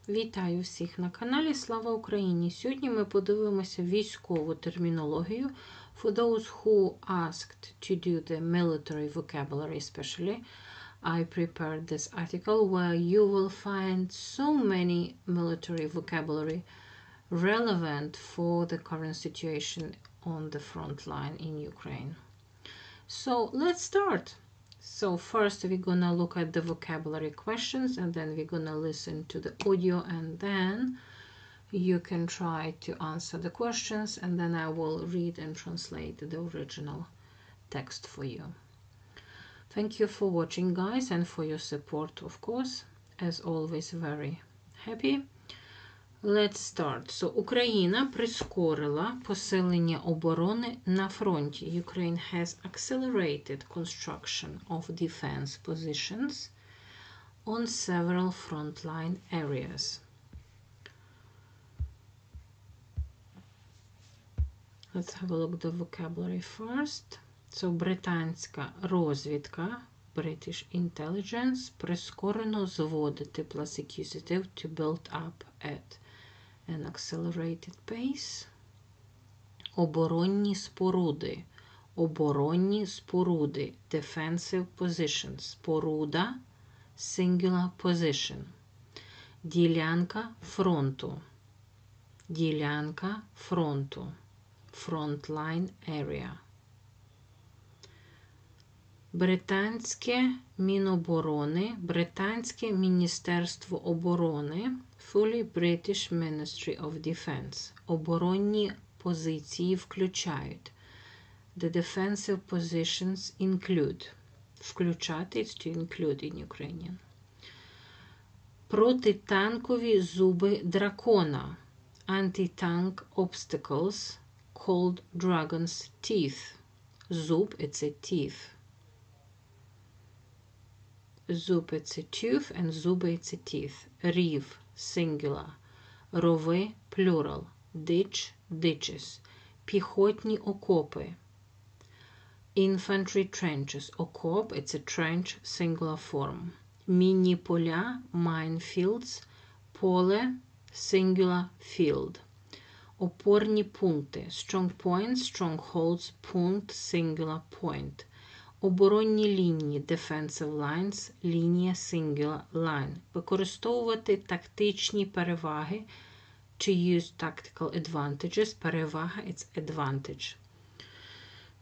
Вітаю всіх на каналі Слава Україні! Сьогодні ми подивимося військову термінологію. For those who asked to do the military vocabulary especially, I prepared this article where you will find so many military vocabulary relevant for the current situation on the front line in Ukraine. So let's start. So first we're gonna look at the vocabulary questions, and then we're gonna listen to the audio, and then you can try to answer the questions, and then I will read and translate the original text for you. Thank you for watching, guys, and for your support, of course. As always, very happy. Let's start. So, Україна прискорила посилення оборони на фронті. Ukraine has accelerated construction of defense positions on several frontline areas. Let's have a look at the vocabulary first. So, британська розвідка, British intelligence, прискорено зводити plus accusative to build up at an accelerated pace. Оборонні споруди. Оборонні споруди. Defensive positions. Споруда. Singular position. Ділянка фронту. Ділянка фронту. Frontline area. Британське Міноборони. Британське Міністерство оборони. Fully British Ministry of Defense. Оборонні позиції включають. The defensive positions include. Включати is to include in Ukrainian. Протитанкові зуби дракона. Anti-tank obstacles called dragon's teeth. Зуб – it's a teeth. Зуб – it's a tooth, and зуби – it's a teeth. Рів – singular. Рови – plural. Ditch – ditches. Піхотні окопи. Infantry trenches. Окоп – it's a trench, singular form. Мінні поля – minefields. Поле – singular field. Опорні пункти. Strong points, strongholds, пункт, singular point. Оборонні лінії, defensive lines, лінія, singular line. Використовувати тактичні переваги, to use tactical advantages, перевага, it's advantage.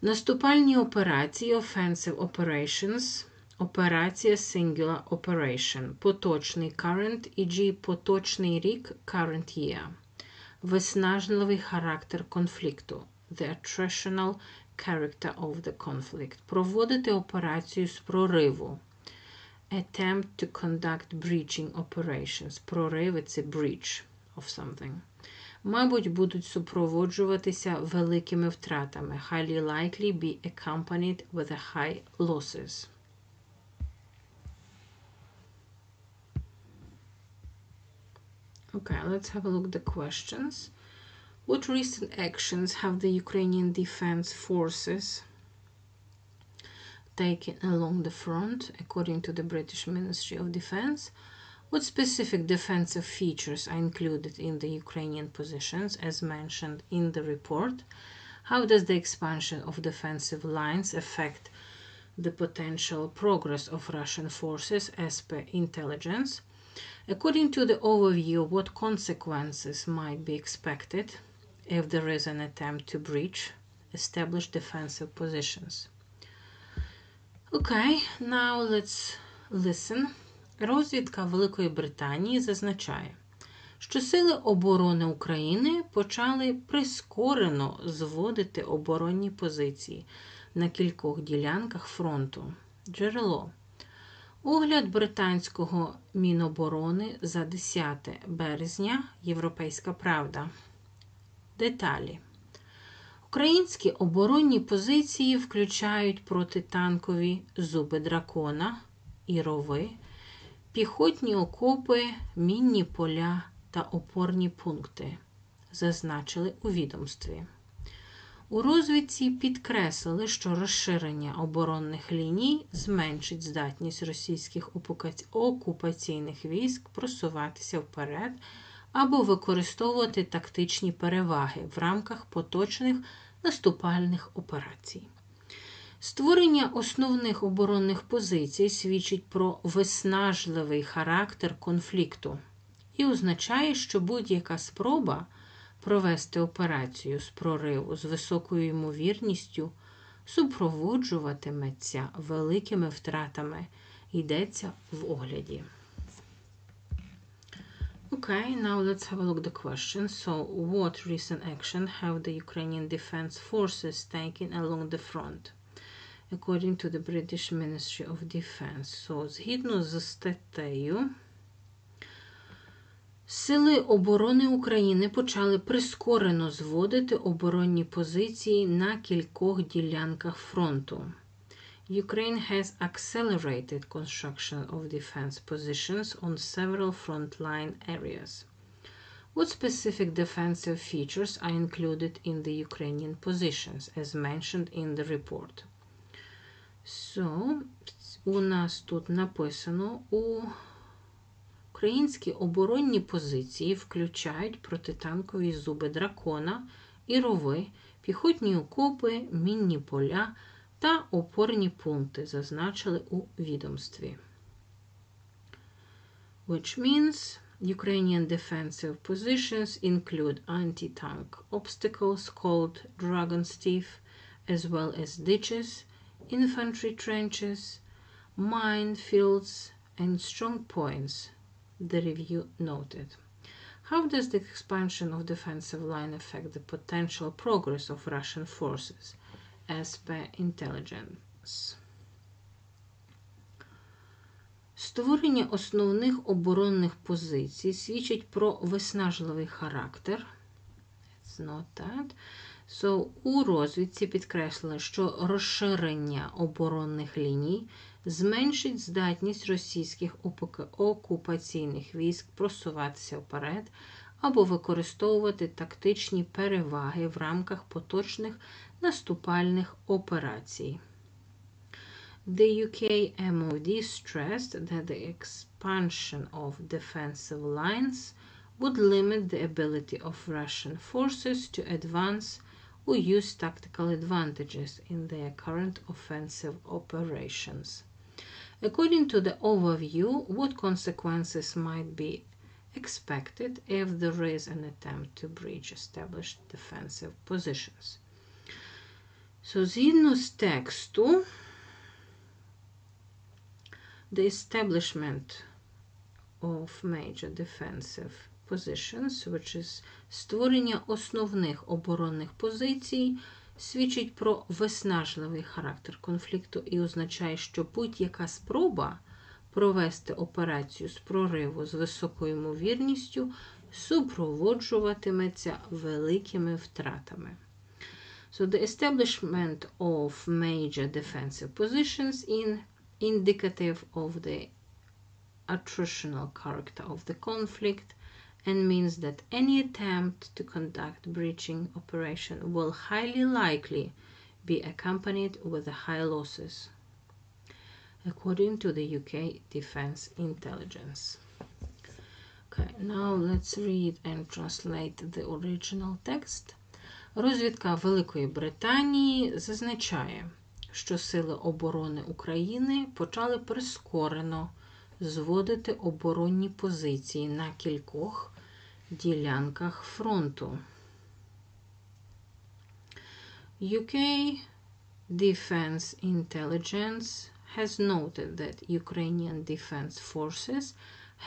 Наступальні операції, offensive operations, операція, singular operation. Поточний, current, e.g. поточний рік, current year. Виснажливий характер конфлікту, the attritional character of the conflict. Проводити операцію з прориву. Attempt to conduct breaching operations. Прорив – it's a breach of something. Мабуть, будуть супроводжуватися великими втратами. Highly likely be accompanied with a high losses. Okay, let's have a look at the questions. What recent actions have the Ukrainian defense forces taken along the front, according to the British Ministry of Defense? What specific defensive features are included in the Ukrainian positions, as mentioned in the report? How does the expansion of defensive lines affect the potential progress of Russian forces as per intelligence? According to the overview, what consequences might be expected if there is an attempt to breach established defensive positions? Okay, now let's listen. Розвідка Великої Британії зазначає, що сили оборони України почали прискорено зводити оборонні позиції на кількох ділянках фронту. Джерело. Огляд британського Міноборони за 10 березня. Європейська правда. Деталі. Українські оборонні позиції включають протитанкові зуби дракона і рови, піхотні окопи, мінні поля та опорні пункти, зазначили у відомстві. У розвідці підкреслили, що розширення оборонних ліній зменшить здатність російських окупаційних військ просуватися вперед або використовувати тактичні переваги в рамках поточних наступальних операцій. Створення основних оборонних позицій свідчить про виснажливий характер конфлікту і означає, що будь-яка спроба провести операцію з прориву з високою ймовірністю супроводжуватиметься великими втратами, йдеться в огляді. Okay, now let's have a look at the question. So, what recent action have the Ukrainian defense forces taken along the front? According to the British Ministry of Defense. So, згідно з статтею, Сили оборони України почали прискорено зводити оборонні позиції на кількох ділянках фронту. Ukraine has accelerated construction of defense positions on several frontline areas. What specific defensive features are included in the Ukrainian positions, as mentioned in the report? So, у нас тут написано, українські оборонні позиції включають протитанкові зуби дракона і рови, піхотні окопи, мінні поля та опорні пункти, зазначили у відомстві. Which means Ukrainian defensive positions include anti-tank obstacles called Dragon's Teeth, as well as ditches, infantry trenches, minefields, and strong points, the review noted. How does the expansion of defensive line affect the potential progress of Russian forces, as per intelligence? Створення основних оборонних позицій свідчить про виснажливий характер. It's not that. So, у розвідці підкреслили, що розширення оборонних ліній зменшить здатність російських окупаційних військ просуватися вперед або використовувати тактичні переваги в рамках поточних наступальних операцій. The UK MOD stressed that the expansion of defensive lines would limit the ability of Russian forces to advance or use tactical advantages in their current offensive operations. According to the overview, what consequences might be expected if there is an attempt to breach established defensive positions? So, згідно з тексту, the establishment of major defensive positions, which is створення основних оборонних позицій, свідчить про виснажливий характер конфлікту і означає, що будь-яка спроба провести операцію з прориву з високою ймовірністю супроводжуватиметься великими втратами. So the establishment of major defensive positions is indicative of the attritional character of the conflict and means that any attempt to conduct breaching operation will highly likely be accompanied with high losses, according to the UK Defense Intelligence. Okay, now let's read and translate the original text. Розвідка Великої Британії зазначає, що Сили оборони України почали прискорено зводити оборонні позиції на кількох ділянках фронту. UK Defense Intelligence has noted that Ukrainian defense forces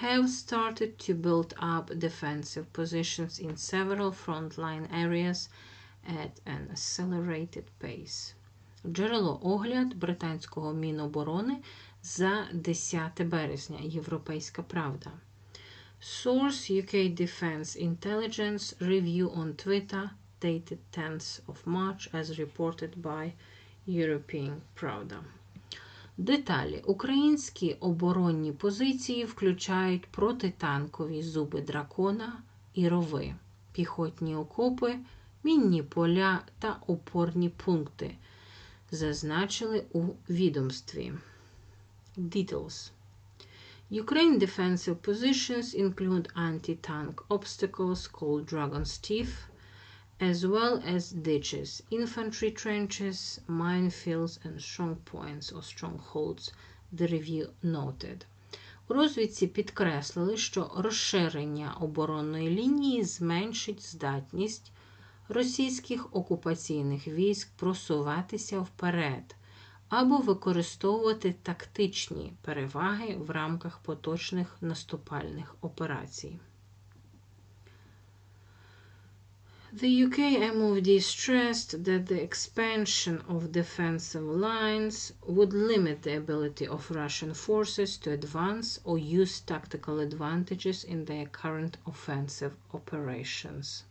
have started to build up defensive positions in several frontline areas at an accelerated pace. Джерело огляд британського Міноборони за 10 березня. Європейська правда. Source UK Defense Intelligence review on Twitter dated 10th of March as reported by European Pravda. Деталі. Українські оборонні позиції включають протитанкові зуби дракона і рови, піхотні окопи, мінні поля та опорні пункти, зазначили у відомстві. Details. Ukraine defensive positions include anti-tank obstacles called Dragon's Teeth, as well as ditches, infantry trenches, minefields, and strong points or strongholds, the review noted. У розвідці підкреслили, що розширення оборонної лінії зменшить здатність російських окупаційних військ просуватися вперед або використовувати тактичні переваги в рамках поточних наступальних операцій. The UK MOD stressed that the expansion of defensive lines would limit the ability of Russian forces to advance or use tactical advantages in their current offensive operations.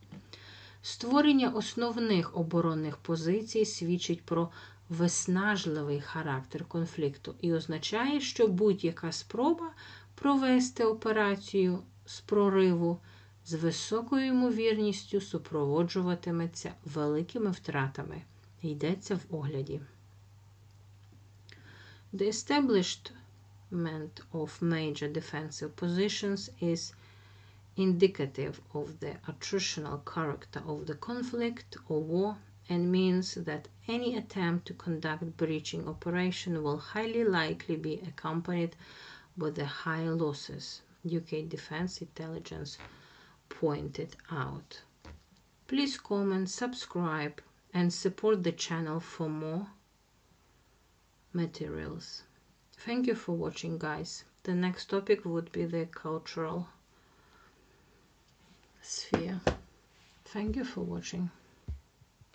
Створення основних оборонних позицій свідчить про виснажливий характер конфлікту і означає, що будь-яка спроба провести операцію з прориву з високою ймовірністю супроводжуватиметься великими втратами, йдеться в огляді. The establishment of major defensive positions is indicative of the attritional character of the conflict or war and means that any attempt to conduct breaching operation will highly likely be accompanied by the high losses, UK Defense Intelligence pointed out. Please comment, subscribe, and support the channel for more materials. Thank you for watching, guys. The next topic would be the cultural sphere. Thank you for watching.